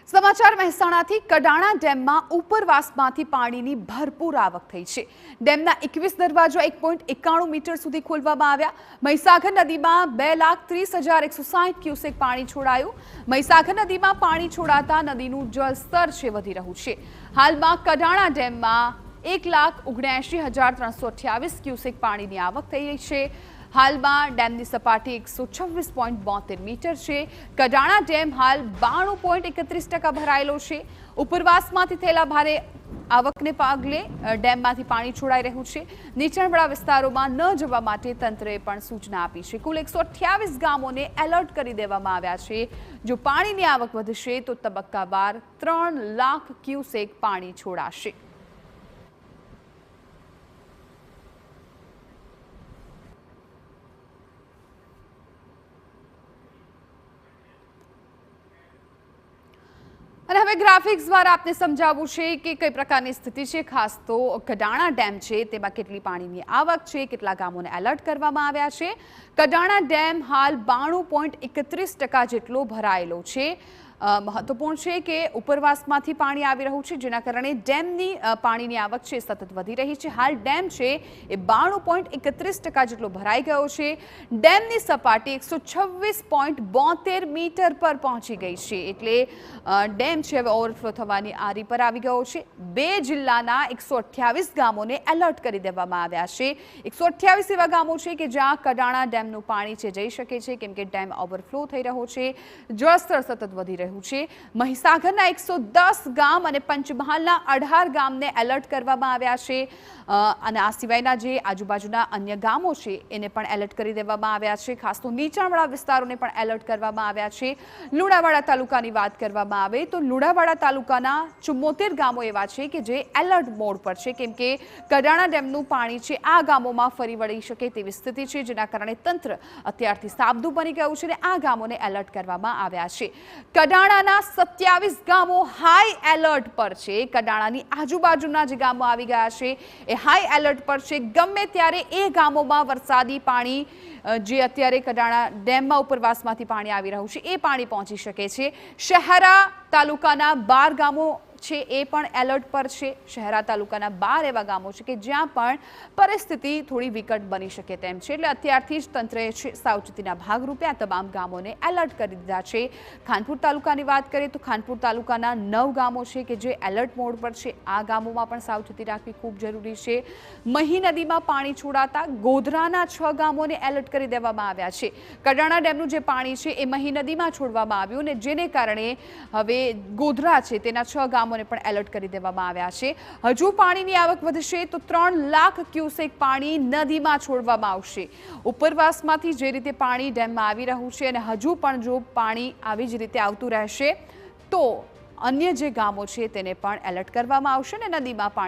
સમાચાર મહેસાણાથી કડાણા ડેમમાં ઉપરવાસમાંથી પાણીની ભરપૂર આવક થઈ છે। ડેમના 21 દરવાજા 1.91 મીટર સુધી ખોલવામાં આવ્યા। મહીસાગર નદીમાં 2,30,160 ક્યુસેક પાણી છોડાયું। મહીસાગર નદીમાં પાણી છોડાતા નદીનું જળસ્તર વધી રહ્યું છે। હાલમાં કડાણા ડેમમાં 1,79,328 ક્યુસેક પાણીની આવક થઈ રહી છે। હાલમાં ડેમની સપાટી 126.72 મીટર છે। કડાણા ડેમ હાલ 92.31% ભરાયેલો છે। ઉપરવાસમાંથી થયેલા ભારે આવકને પગલે ડેમમાંથી પાણી છોડાઈ રહ્યું છે। નીચાણવાળા વિસ્તારોમાં ન જવા માટે તંત્રએ પણ સૂચના આપી છે। કુલ 128 ગામોને એલર્ટ કરી દેવામાં આવ્યા છે। જો પાણીની આવક વધશે તો તબક્કાવાર 3 લાખ ક્યુસેક પાણી છોડાશે। અને હવે ગ્રાફિક્સ દ્વારા આપને સમજાવવું છે કે કઈ પ્રકારની સ્થિતિ છે। ખાસ તો કડાણા ડેમ છે તેમાં કેટલી પાણીની આવક છે, કેટલા ગામોને એલર્ટ કરવામાં આવ્યા છે। કડાણા ડેમ હાલ 92.31% જેટલો ભરાયેલો છે। મહત્વપૂર્ણ છે કે ઉપરવાસમાંથી પાણી આવી રહ્યું છે, જેના કારણે ડેમની પાણીની આવક છે સતત વધી રહી છે। હાલ ડેમ છે એ 92.31% જેટલો ભરાઈ ગયો છે। ડેમની સપાટી 126.72 મીટર પર પહોંચી ગઈ છે, એટલે ડેમ છે હવે ઓવરફ્લો થવાની આરી પર આવી ગયો છે। 2 જિલ્લાના 128 ગામોને એલર્ટ કરી દેવામાં આવ્યા છે। 128 એવા ગામો છે કે જ્યાં કડાણા ડેમનું પાણી છે જઈ શકે છે, કેમ કે ડેમ ઓવરફ્લો થઈ રહ્યો છે, જળસ્તર સતત વધી રહ્યું છે। મહીસાગરના 110 ગામ અને પંચમહાલના 18 ગામને એલર્ટ કરવામાં આવ્યા છે। અને આ સિવાયના જે આજુબાજુના અન્ય ગામો છે એને પણ એલર્ટ કરી દેવામાં આવ્યા છે। ખાસ તો નીચાણવાળા વિસ્તારોને પણ એલર્ટ કરવામાં આવ્યા છે। લુણાવાડા તાલુકાની વાત કરવામાં આવે તો લુણાવાડા તાલુકાના 74 ગામો એવા છે કે જે એલર્ટ મોડ પર છે, કેમ કે કડાણા ડેમનું પાણી છે આ ગામોમાં ફરી વળી શકે તેવી સ્થિતિ છે, જેના કારણે તંત્ર અત્યારથી સાબદું બની ગયું છે અને આ ગામોને એલર્ટ કરવામાં આવ્યા છે। કડાણાના 27 ગામો હાઈ એલર્ટ પર છે। કડાણાની આજુબાજુના જે ગામો આવી ગયા છે એ હાઈ એલર્ટ પર છે। ગમે ત્યારે એ ગામોમાં વરસાદી પાણી જે અત્યારે કડાણા ડેમમાં ઉપરવાસમાંથી પાણી આવી રહ્યું છે એ પાણી પહોંચી શકે છે। શહેરા તાલુકાના 12 ગામો છે એ પણ એલર્ટ પર છે। શહેરા તાલુકાના 12 એવા ગામો છે કે જ્યાં પણ પરિસ્થિતિ થોડી વિકટ બની શકે તેમ છે, એટલે અત્યારથી જ તંત્રએ સાવચેતીના ભાગરૂપે આ તમામ ગામોને એલર્ટ કરી દીધા છે। ખાનપુર તાલુકાની વાત કરીએ તો ખાનપુર તાલુકાના 9 ગામો છે કે જે એલર્ટ મોડ પર છે। આ ગામોમાં પણ સાવચેતી રાખવી ખૂબ જરૂરી છે। મહી નદીમાં પાણી છોડાતા ગોધરાના 6 ગામોને એલર્ટ કરી દેવામાં આવ્યા છે। કડાણા ડેમનું જે પાણી છે એ મહી નદીમાં છોડવામાં આવ્યું અને જેને કારણે હવે ગોધરા છે તેના 6 ગામોને પણ એલર્ટ કરી દેવામાં આવ્યા છે। હજુ પાણીની આવક વધશે તો 3 લાખ ક્યુસેક પાણી નદીમાં છોડવામાં આવશે। ઉપરવાસમાંથી જે રીતે પાણી ડેમમાં આવી રહ્યું છે અને હજુ પણ જો પાણી આવી જ રીતે આવતું રહેશે તો અન્ય જે ગામો છે તેને પણ એલર્ટ કરવામાં આવશે અને નદીમાં પાણી